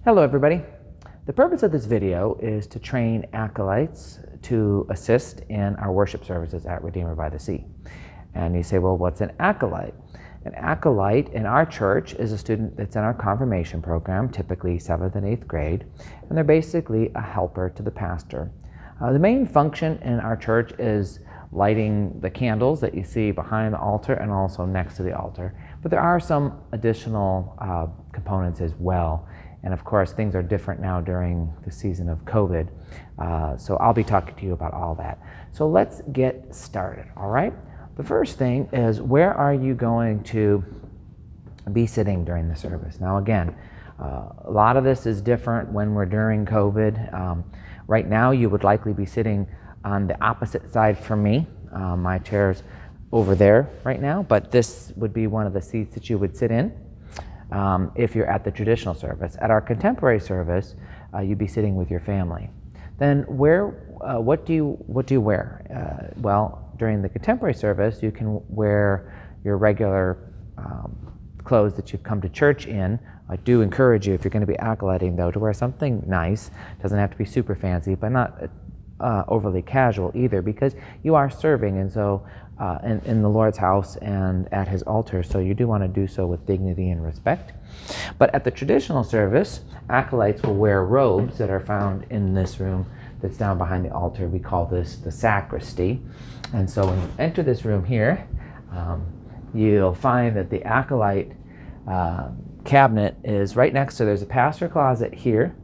Hello everybody. The purpose of this video is to train acolytes to assist in our worship services at Redeemer by the Sea. And you say, well, what's an acolyte? An acolyte in our church is a student that's in our confirmation program, typically 7th and 8th grade, and they're basically a helper to the pastor. The main function in our church is lighting the candles that you see behind the altar and also next to the altar. But there are some additional components as well. And of course, things are different now during the season of COVID. So I'll be talking to you about all that. So let's get started, all right? The first thing is, where are you going to be sitting during the service? Now again, a lot of this is different when we're during COVID. Right now, you would likely be sitting on the opposite side from me. My chair's over there right now, but this would be one of the seats that you would sit in. If you're at the traditional service. At our contemporary service, you'd be sitting with your family. Then what do you wear? Well, during the contemporary service, you can wear your regular clothes that you've come to church in. I do encourage you, if you're going to be acolyting, though, to wear something nice. Doesn't have to be super fancy, but not overly casual either, because you are serving, and so in the Lord's house and at his altar, so you do want to do so with dignity and respect. But at the traditional service, acolytes will wear robes that are found in this room that's down behind the altar. We call this the sacristy. And so when you enter this room here, you'll find that the acolyte cabinet is right next to, there's a pastor closet here,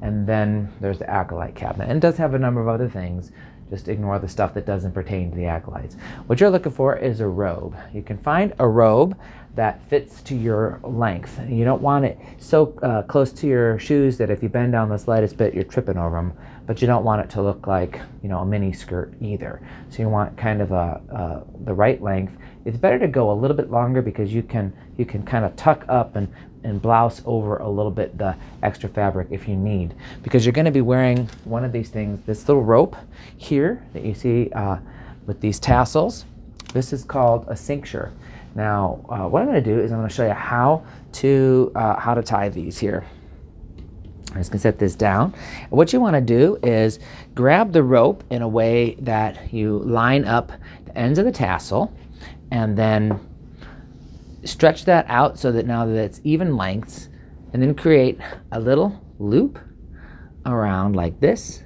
and then there's the acolyte cabinet. And it does have a number of other things. Just ignore the stuff that doesn't pertain to the acolytes. What you're looking for is a robe. You can find a robe that fits to your length. You don't want it so close to your shoes that if you bend down the slightest bit, you're tripping over them. But you don't want it to look like, a mini skirt either. So you want kind of the right length. It's better to go a little bit longer because you can kind of tuck up and blouse over a little bit the extra fabric if you need, because you're going to be wearing one of these things, this little rope here that you see with these tassels. This is called a cincture. Now what I'm going to do is I'm going to show you how to tie these here. I'm just going to set this down. What you want to do is grab the rope in a way that you line up the ends of the tassel, and then stretch that out so that now that it's even lengths, and then create a little loop around like this.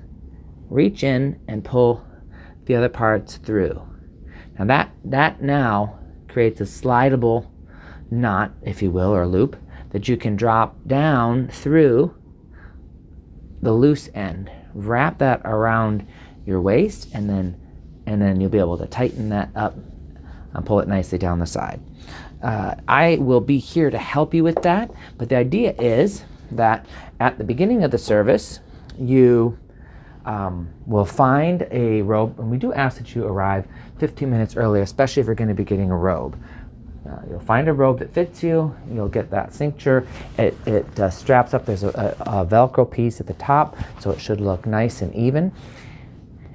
Reach in and pull the other parts through. Now that now creates a slidable knot, if you will, or loop that you can drop down through the loose end. Wrap that around your waist, and then you'll be able to tighten that up and pull it nicely down the side. I will be here to help you with that, but the idea is that at the beginning of the service, you will find a robe, and we do ask that you arrive 15 minutes early, especially if you're going to be getting a robe. You'll find a robe that fits you. You'll get that cincture. It straps up. There's a Velcro piece at the top, so it should look nice and even.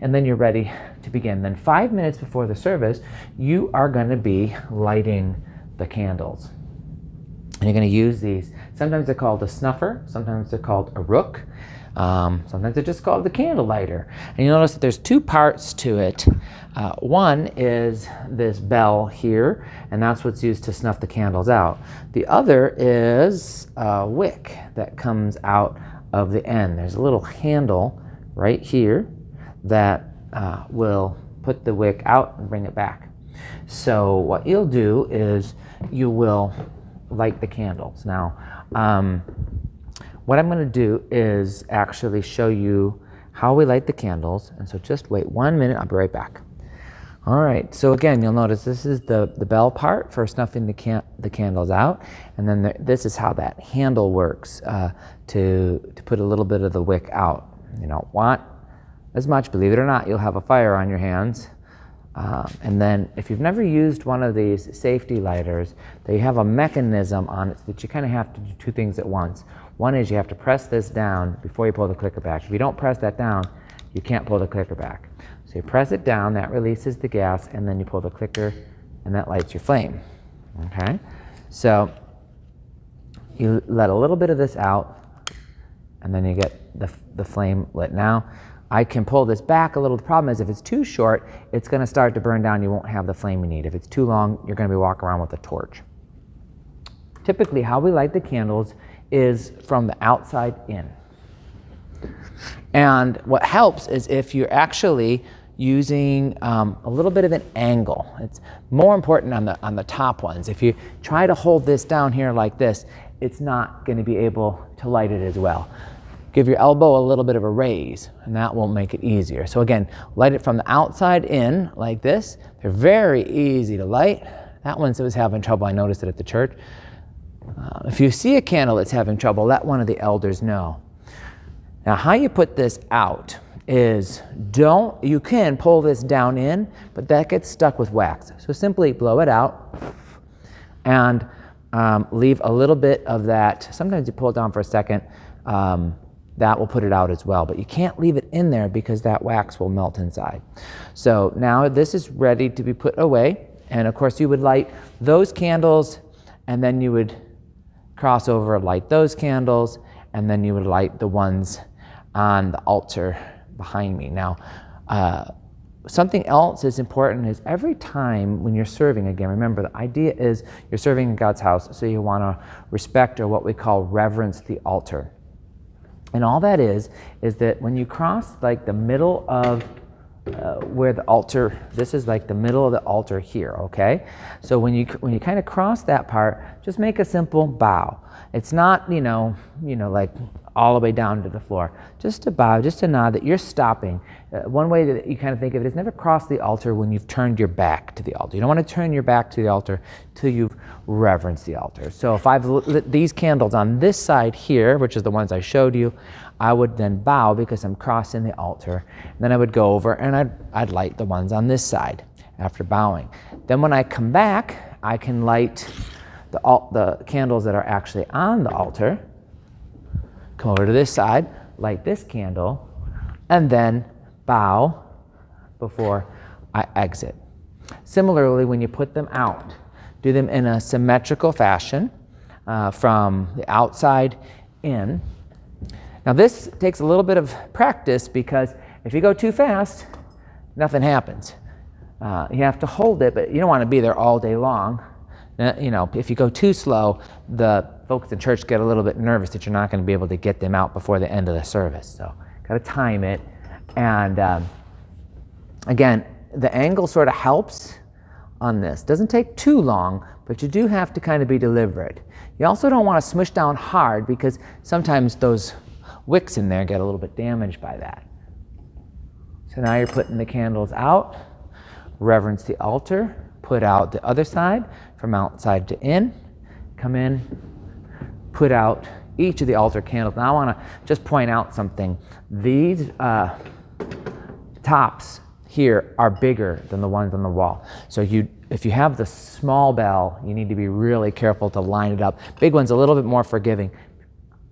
And then you're ready to begin. Then 5 minutes before the service, you are going to be lighting the candles. And you're going to use these. Sometimes they're called a snuffer. Sometimes they're called a rook. Sometimes they're just called the candle lighter. And you notice that there's two parts to it. One is this bell here, and that's what's used to snuff the candles out. The other is a wick that comes out of the end. There's a little handle right here that will put the wick out and bring it back. So what you'll do is you will light the candles. Now, what I'm going to do is actually show you how we light the candles. And so just wait 1 minute, I'll be right back. All right, so again, you'll notice this is the bell part for snuffing the candles out. And then this is how that handle works to put a little bit of the wick out. You don't want as much, believe it or not, you'll have a fire on your hands. And then if you've never used one of these safety lighters, they have a mechanism on it so that you kind of have to do two things at once. One is you have to press this down before you pull the clicker back. If you don't press that down, you can't pull the clicker back. So you press it down, that releases the gas, and then you pull the clicker, and that lights your flame. Okay? So you let a little bit of this out, and then you get the flame lit. Now, I can pull this back a little. The problem is if it's too short, it's going to start to burn down. You won't have the flame you need. If it's too long, you're going to be walking around with a torch. Typically, how we light the candles is from the outside in. And what helps is if you're actually using a little bit of an angle. It's more important on the top ones. If you try to hold this down here like this, it's not going to be able to light it as well. Give your elbow a little bit of a raise, and that will make it easier. So again, light it from the outside in like this. They're very easy to light. That one was having trouble. I noticed it at the church. If you see a candle that's having trouble, let one of the elders know. Now, how you put this out is you can pull this down in, but that gets stuck with wax. So simply blow it out and leave a little bit of that. Sometimes you pull it down for a second. That will put it out as well, but you can't leave it in there because that wax will melt inside. So now this is ready to be put away, and of course you would light those candles, and then you would cross over, light those candles, and then you would light the ones on the altar behind me. Now, something else is important is every time when you're serving, again, remember the idea is you're serving in God's house, so you want to respect, or what we call reverence, the altar. And all that is that when you cross like the middle of where the altar, this is like the middle of the altar here, okay? So when you kind of cross that part, just make a simple bow. It's not, like all the way down to the floor. Just a bow, just a nod that you're stopping. One way that you kind of think of it is never cross the altar when you've turned your back to the altar. You don't want to turn your back to the altar till you've reverenced the altar. So if I've lit these candles on this side here, which is the ones I showed you, I would then bow because I'm crossing the altar. And then I would go over and I'd light the ones on this side after bowing. Then when I come back, I can light the candles that are actually on the altar. Come over to this side, light this candle, and then bow before I exit. Similarly, when you put them out, do them in a symmetrical fashion from the outside in. Now this takes a little bit of practice because if you go too fast, nothing happens. You have to hold it, but you don't want to be there all day long. If you go too slow, the folks in church get a little bit nervous that you're not going to be able to get them out before the end of the service. So got to time it. And again, the angle sort of helps on this. Doesn't take too long, but you do have to kind of be deliberate. You also don't want to smush down hard because sometimes those wicks in there get a little bit damaged by that. So now you're putting the candles out. Reverence the altar. Put out the other side from outside to in. Come in. Put out each of the altar candles. Now I want to just point out something. These tops here are bigger than the ones on the wall. So if you have the small bell, you need to be really careful to line it up. Big one's a little bit more forgiving,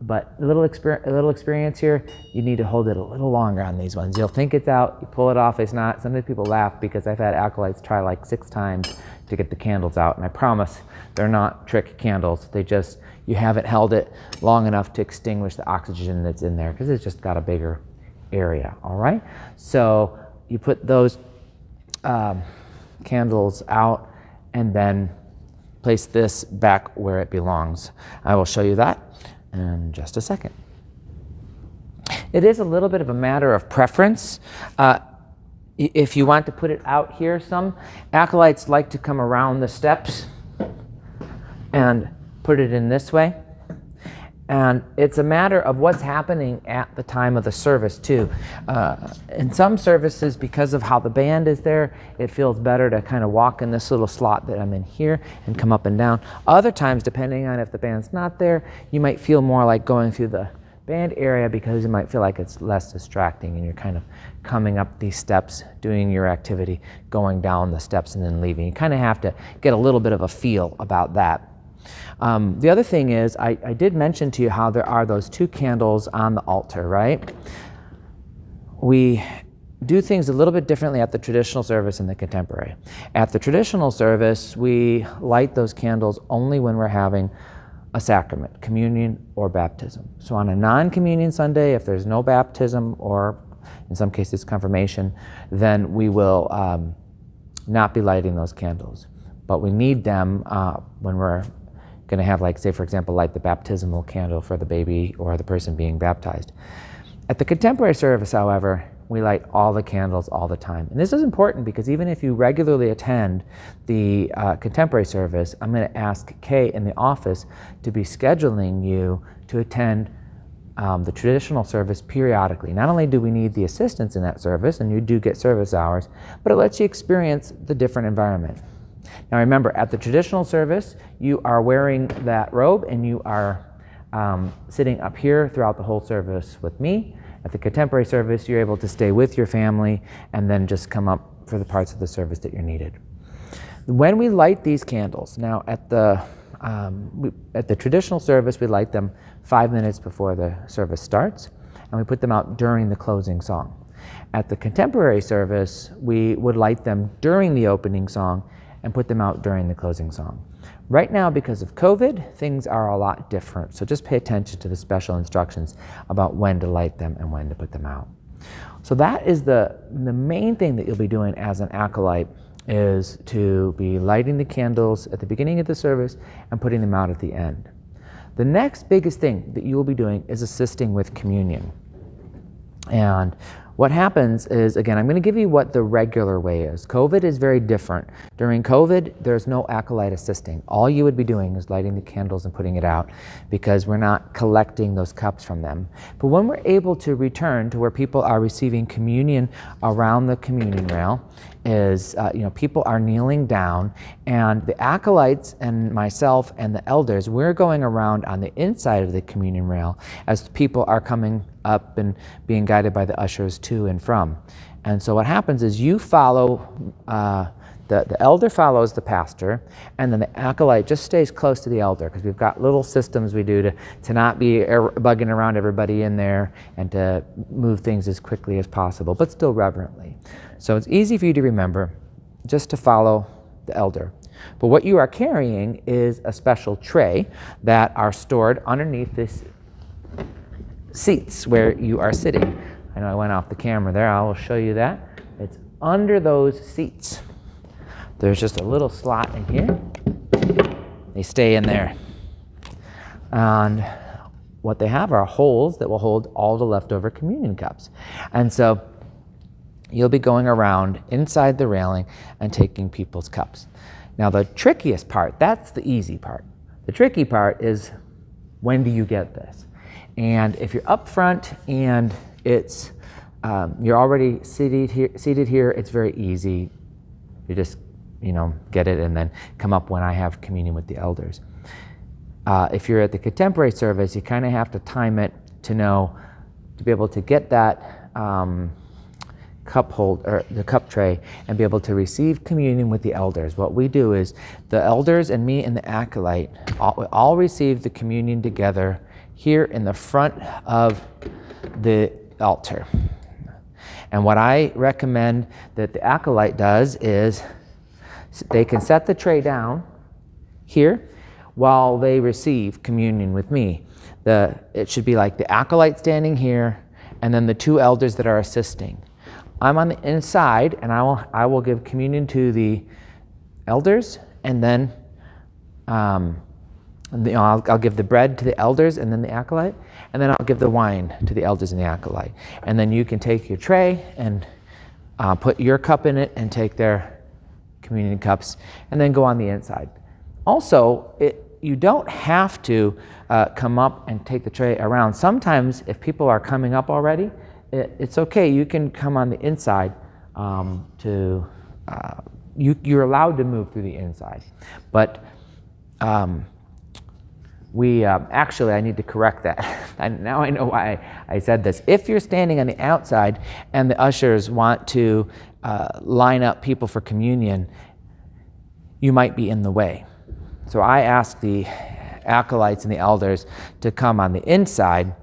but a little experience here, you need to hold it a little longer on these ones. You'll think it's out, you pull it off, it's not. Sometimes people laugh because I've had acolytes try like 6 times to get the candles out, and I promise they're not trick candles. You haven't held it long enough to extinguish the oxygen that's in there because it's just got a bigger area, all right? So you put those candles out and then place this back where it belongs. I will show you that in just a second. It is a little bit of a matter of preference. If you want to put it out here, some acolytes like to come around the steps and put it in this way. And it's a matter of what's happening at the time of the service too. In some services, because of how the band is there, it feels better to kind of walk in this little slot that I'm in here and come up and down. Other times, depending on if the band's not there, you might feel more like going through the band area because you might feel like it's less distracting and you're kind of coming up these steps, doing your activity, going down the steps and then leaving. You kind of have to get a little bit of a feel about that. The other thing is, I did mention to you how there are those 2 candles on the altar, right? We do things a little bit differently at the traditional service and the contemporary. At the traditional service, we light those candles only when we're having a sacrament, communion or baptism. So on a non-communion Sunday, if there's no baptism or in some cases confirmation, then we will not be lighting those candles. But we need them when we're going to have, like, say, for example, light the baptismal candle for the baby or the person being baptized. At the contemporary service, however, we light all the candles all the time. And this is important because even if you regularly attend the contemporary service, I'm going to ask Kay in the office to be scheduling you to attend the traditional service periodically. Not only do we need the assistance in that service, and you do get service hours, but it lets you experience the different environment. Now remember, at the traditional service, you are wearing that robe and you are sitting up here throughout the whole service with me. At the contemporary service, you're able to stay with your family and then just come up for the parts of the service that you're needed. When we light these candles, now at the traditional service, we light them 5 minutes before the service starts, and we put them out during the closing song. At the contemporary service, we would light them during the opening song and put them out during the closing song. Right now, because of COVID, things are a lot different, so just pay attention to the special instructions about when to light them and when to put them out. So that is the main thing that you'll be doing as an acolyte, is to be lighting the candles at the beginning of the service and putting them out at the end. The next biggest thing that you will be doing is assisting with communion. And what happens is, again, I'm going to give you what the regular way is. COVID is very different. During COVID, there's no acolyte assisting. All you would be doing is lighting the candles and putting it out, because we're not collecting those cups from them. But when we're able to return to where people are receiving communion around the communion rail, is people are kneeling down, and the acolytes and myself and the elders, we're going around on the inside of the communion rail as people are coming up and being guided by the ushers to and from. And so what happens is you follow, the elder follows the pastor, and then the acolyte just stays close to the elder, because we've got little systems we do to not be bugging around everybody in there and to move things as quickly as possible, but still reverently. So it's easy for you to remember just to follow the elder. But what you are carrying is a special tray that are stored underneath this seats where you are sitting. I know I went off the camera there. I will show you that. It's under those seats. There's just a little slot in here. They stay in there. And what they have are holes that will hold all the leftover communion cups. And so you'll be going around inside the railing and taking people's cups. Now the trickiest part, that's the easy part. The tricky part is, when do you get this? And if you're up front and it's you're already seated here, it's very easy. You just get it and then come up when I have communion with the elders. If you're at the contemporary service, you kind of have to time it to be able to get that cup holder, the cup tray, and be able to receive communion with the elders. What we do is the elders and me and the acolyte all receive the communion together here in the front of the altar. And what I recommend that the acolyte does is they can set the tray down here while they receive communion with me. It should be like the acolyte standing here and then the two elders that are assisting. I'm on the inside, and I will give communion to the elders, and then I'll give the bread to the elders and then the acolyte, and then I'll give the wine to the elders and the acolyte. And then you can take your tray and put your cup in it and take their communion cups, and then go on the inside. Also, you don't have to come up and take the tray around. Sometimes if people are coming up already, it's okay. You can come on the inside you're allowed to move through the inside. But actually, I need to correct that. Now I know why I said this. If you're standing on the outside and the ushers want to line up people for communion, you might be in the way. So I ask the acolytes and the elders to come on the inside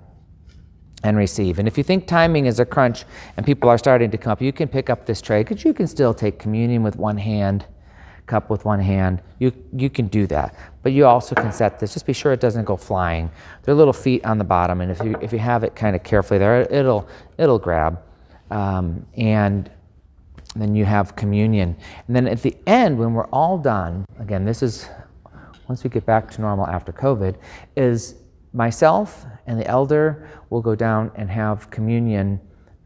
and receive. And if you think timing is a crunch and people are starting to come up, you can pick up this tray, because you can still take communion with one hand, cup with one hand, you can do that. But you also can set this, just be sure it doesn't go flying. There are little feet on the bottom, and if you have it kind of carefully there, it'll grab. And then you have communion. And then at the end, when we're all done, again, this is, once we get back to normal after COVID, is myself and the elder will go down and have communion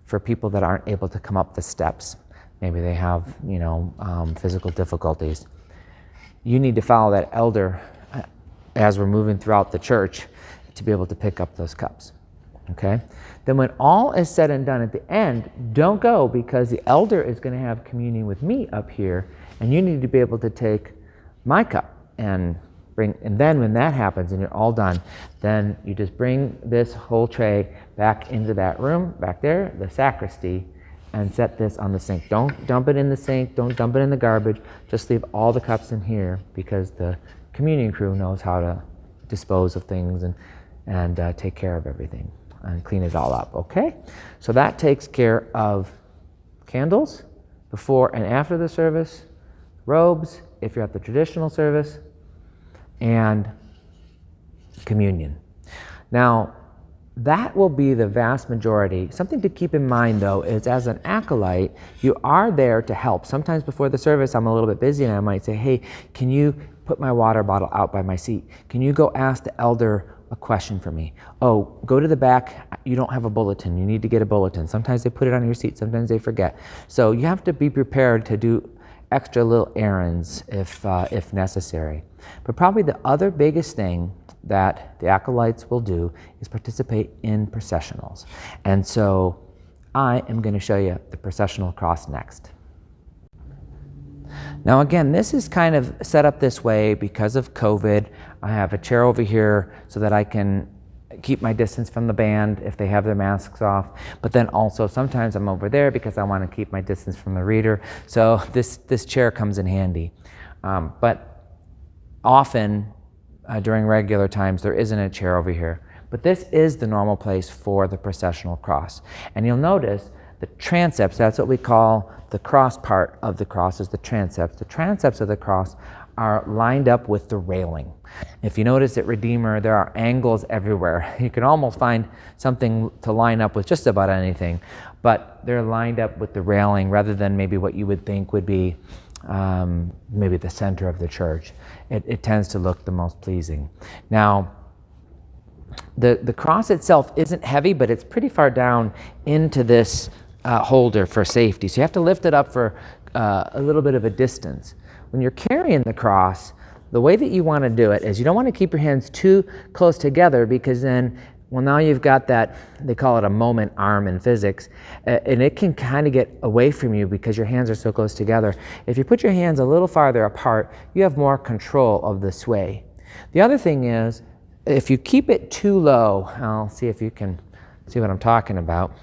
for people that aren't able to come up the steps. Maybe they have, physical difficulties. You need to follow that elder as we're moving throughout the church to be able to pick up those cups. Okay? Then when all is said and done at the end, don't go, because the elder is going to have communion with me up here, and you need to be able to take my cup and bring, and then when that happens and you're all done, then you just bring this whole tray back into that room back there, the sacristy, and set this on the sink. Don't dump it in the sink, don't dump it in the garbage, just leave all the cups in here, because the communion crew knows how to dispose of things and take care of everything and clean it all up, okay? So that takes care of candles before and after the service, robes if you're at the traditional service, and communion. Now, that will be the vast majority. Something to keep in mind, though, is as an acolyte, you are there to help. Sometimes before the service, I'm a little bit busy, and I might say, hey, can you put my water bottle out by my seat? Can you go ask the elder a question for me? Oh, go to the back. You don't have a bulletin. You need to get a bulletin. Sometimes they put it on your seat. Sometimes they forget. So you have to be prepared to do extra little errands if necessary. But probably the other biggest thing that the acolytes will do is participate in processionals. And so I am going to show you the processional cross next. Now again, this is kind of set up this way because of COVID. I have a chair over here so that I can keep my distance from the band if they have their masks off. But then also sometimes I'm over there because I want to keep my distance from the reader. So this chair comes in handy. But often during regular times there isn't a chair over here. But this is the normal place for the processional cross. And you'll notice the transepts, that's what we call the cross part of the cross, is the transepts. The transepts of the cross are lined up with the railing. If you notice at Redeemer, there are angles everywhere. You can almost find something to line up with just about anything, but they're lined up with the railing rather than maybe what you would think would be maybe the center of the church. It tends to look the most pleasing. Now, the cross itself isn't heavy, but it's pretty far down into this holder for safety. So you have to lift it up for a little bit of a distance. When you're carrying the cross, the way that you want to do it is you don't want to keep your hands too close together, because then, well, now you've got that, they call it a moment arm in physics, and it can kind of get away from you because your hands are so close together. If you put your hands a little farther apart, you have more control of the sway. The other thing is, if you keep it too low, I'll see if you can see what I'm talking about.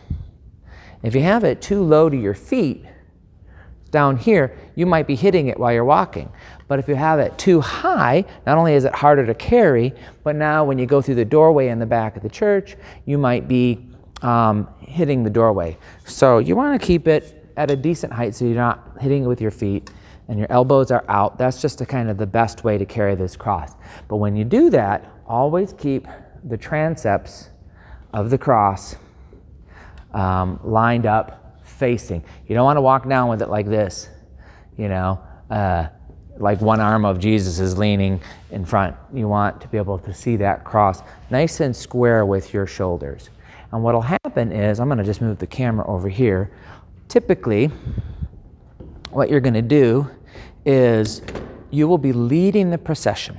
If you have it too low to your feet, down here, you might be hitting it while you're walking. But if you have it too high, not only is it harder to carry, but now when you go through the doorway in the back of the church, you might be hitting the doorway. So you want to keep it at a decent height so you're not hitting it with your feet and your elbows are out. That's just kind of the best way to carry this cross. But when you do that, always keep the transepts of the cross lined up, facing. You don't want to walk down with it like this, like one arm of Jesus is leaning in front. You want to be able to see that cross nice and square with your shoulders. And what'll happen is, I'm going to just move the camera over here. Typically, what you're going to do is you will be leading the procession.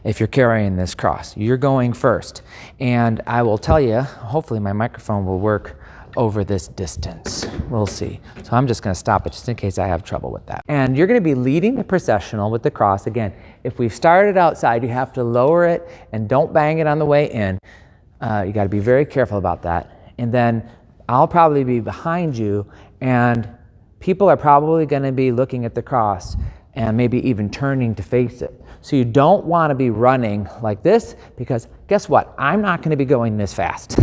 If you're carrying this cross, you're going first. And I will tell you, hopefully my microphone will work over this distance. We'll see. So I'm just going to stop it just in case I have trouble with that. And you're going to be leading the processional with the cross. Again, if we've started outside, you have to lower it and don't bang it on the way in. You got to be very careful about that. And then I'll probably be behind you, and people are probably going to be looking at the cross and maybe even turning to face it. So you don't want to be running like this, because guess what? I'm not going to be going this fast.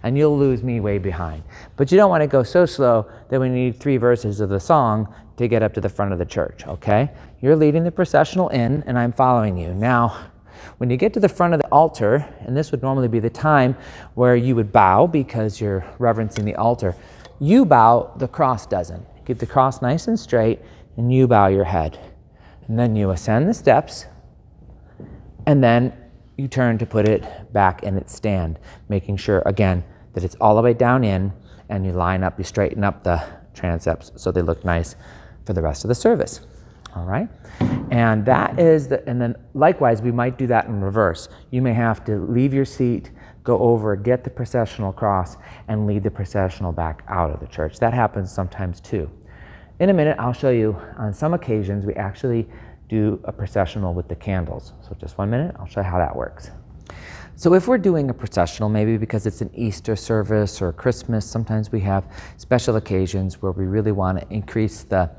And you'll lose me way behind. But you don't want to go so slow that when you need 3 verses of the song, to get up to the front of the church, okay? You're leading the processional in, and I'm following you. Now, when you get to the front of the altar, and this would normally be the time where you would bow because you're reverencing the altar, you bow, the cross doesn't. Keep the cross nice and straight, and you bow your head. And then you ascend the steps, and then you turn to put it back in its stand, making sure, again, that it's all the way down in, and you line up, you straighten up the transepts so they look nice for the rest of the service. All right? And that is and then likewise, we might do that in reverse. You may have to leave your seat, go over, get the processional cross, and lead the processional back out of the church. That happens sometimes too. In a minute, I'll show you, on some occasions, we actually do a processional with the candles. So just 1 minute, I'll show you how that works. So if we're doing a processional, maybe because it's an Easter service or Christmas, sometimes we have special occasions where we really want to increase the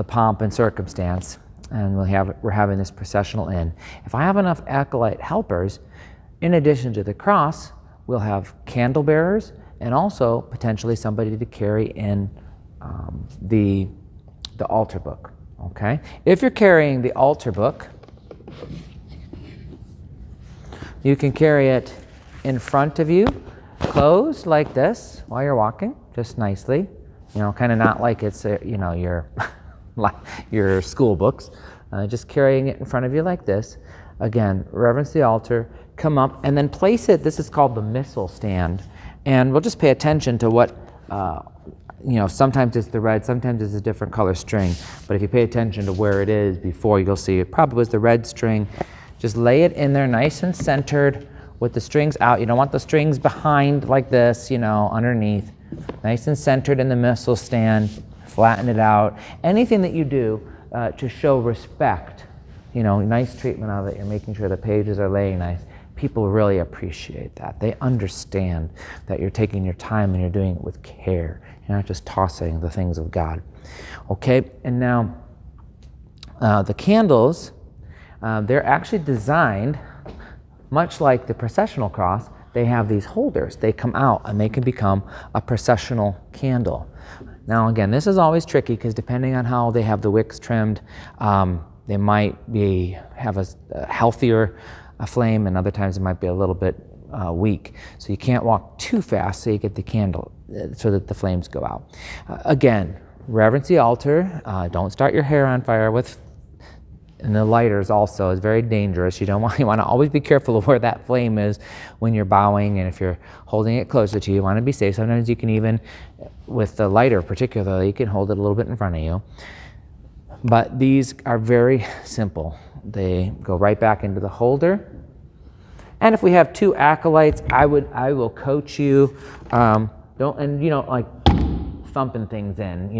pomp and circumstance, and we're having this processional in. If I have enough acolyte helpers, in addition to the cross, we'll have candle bearers and also potentially somebody to carry in the altar book. Okay? If you're carrying the altar book, you can carry it in front of you, closed like this while you're walking, just nicely. You know, kind of not like it's your school books. Just carrying it in front of you like this. Again, reverence the altar, come up, and then place it. This is called the missal stand, and we'll just pay attention to what. Sometimes it's the red, sometimes it's a different color string. But if you pay attention to where it is before, you'll see it probably was the red string. Just lay it in there nice and centered with the strings out. You don't want the strings behind like this, underneath. Nice and centered in the missal stand. Flatten it out. Anything that you do to show respect, nice treatment of it. You're making sure the pages are laying nice. People really appreciate that. They understand that you're taking your time and you're doing it with care. You're not just tossing the things of God. Okay, and now the candles, they're actually designed much like the processional cross. They have these holders. They come out and they can become a processional candle. Now again, this is always tricky because depending on how they have the wicks trimmed, they might have a healthier flame, and other times it might be a little bit weak. So you can't walk too fast so you get the candle so that the flames go out. Again, reverence the altar. Don't start your hair on fire and the lighters also is very dangerous. You want to always be careful of where that flame is when you're bowing, and if you're holding it closer to you, you want to be safe. Sometimes you can even, with the lighter particularly, you can hold it a little bit in front of you. But these are very simple. They go right back into the holder. And if we have two acolytes, I will coach you. Like thumping things in,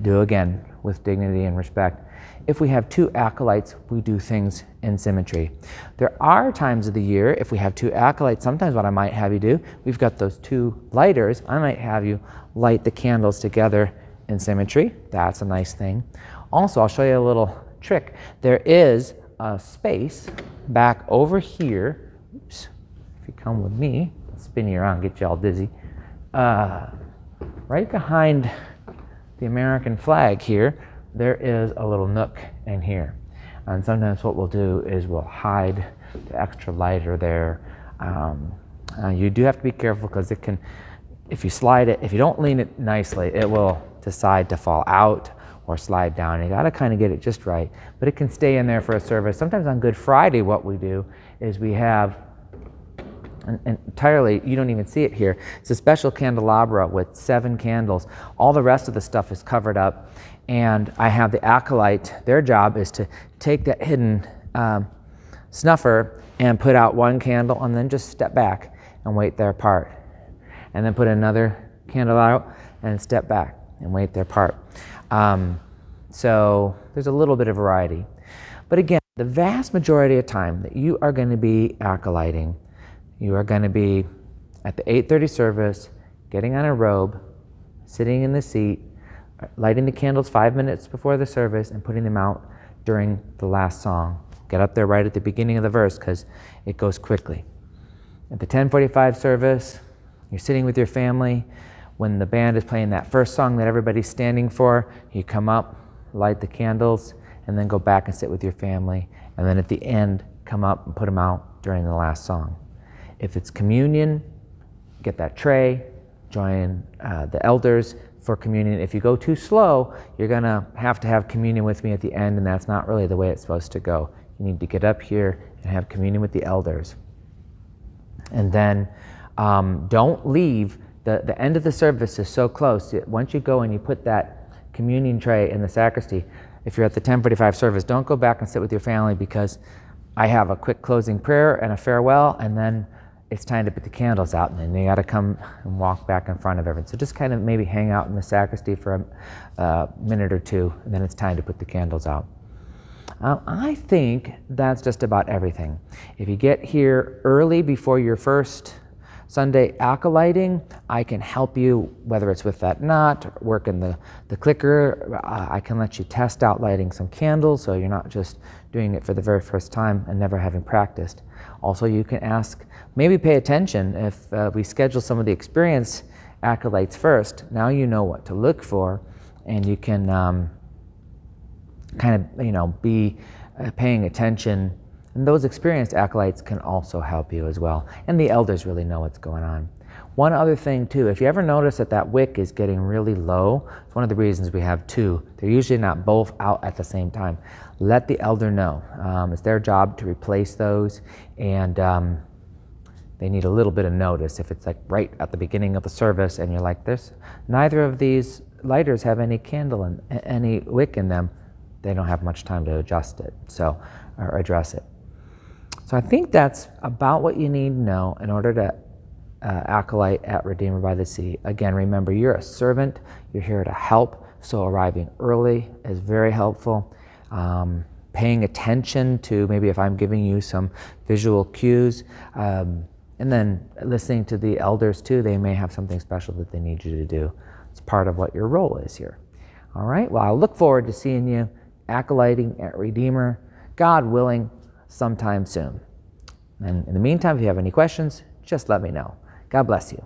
do again with dignity and respect. If we have two acolytes, we do things in symmetry. There are times of the year, if we have two acolytes, sometimes what I might have you do, we've got those two lighters, I might have you light the candles together in symmetry. That's a nice thing. Also, I'll show you a little trick. There is a space back over here. Oops. If you come with me, I'll spin you around, get you all dizzy. Right behind the American flag here, there is a little nook in here. And sometimes what we'll do is we'll hide the extra lighter there. You do have to be careful because it can, if you don't lean it nicely, it will decide to fall out or slide down. You gotta kind of get it just right, but it can stay in there for a service. Sometimes on Good Friday, what we do is we have entirely, you don't even see it here, it's a special candelabra with 7 candles. All the rest of the stuff is covered up, and I have the acolyte, their job is to take that hidden snuffer and put out 1 candle and then just step back and wait their part. And then put another candle out and step back and wait their part. So there's a little bit of variety. But again, the vast majority of time that you are going to be acolyting, you are going to be at the 8:30 service, getting on a robe, sitting in the seat, lighting the candles 5 minutes before the service and putting them out during the last song. Get up there right at the beginning of the verse because it goes quickly. At the 10:45 service, you're sitting with your family when the band is playing that first song that everybody's standing for, you come up, light the candles, and then go back and sit with your family. And then at the end, come up and put them out during the last song. If it's communion, get that tray, join the elders for communion. If you go too slow, you're going to have communion with me at the end, and that's not really the way it's supposed to go. You need to get up here and have communion with the elders. And then don't leave. The end of the service is so close. Once you go and you put that communion tray in the sacristy, if you're at the 10:45 service, don't go back and sit with your family, because I have a quick closing prayer and a farewell, and then it's time to put the candles out, and then you got to come and walk back in front of everyone. So just kind of maybe hang out in the sacristy for a minute or two, and then it's time to put the candles out. I think that's just about everything. If you get here early before your first Sunday acolyting, I can help you, whether it's with that knot, working the clicker. I can let you test out lighting some candles, so you're not just doing it for the very first time and never having practiced. Also, you can ask, maybe pay attention if we schedule some of the experienced acolytes first. Now you know what to look for, and you can kind of, be paying attention. And those experienced acolytes can also help you as well. And the elders really know what's going on. One other thing too, if you ever notice that wick is getting really low, it's one of the reasons we have two. They're usually not both out at the same time. Let the elder know. It's their job to replace those, and they need a little bit of notice. If it's like right at the beginning of the service and you're like, neither of these lighters have any candle and any wick in them, they don't have much time to adjust it, or address it. So I think that's about what you need to know in order to acolyte at Redeemer by the Sea. Again, remember, you're a servant. You're here to help, so arriving early is very helpful. Paying attention to maybe if I'm giving you some visual cues, and then listening to the elders too. They may have something special that they need you to do. It's part of what your role is here. All right, well, I'll look forward to seeing you acolyting at Redeemer, God willing, sometime soon. And in the meantime, if you have any questions, just let me know. God bless you.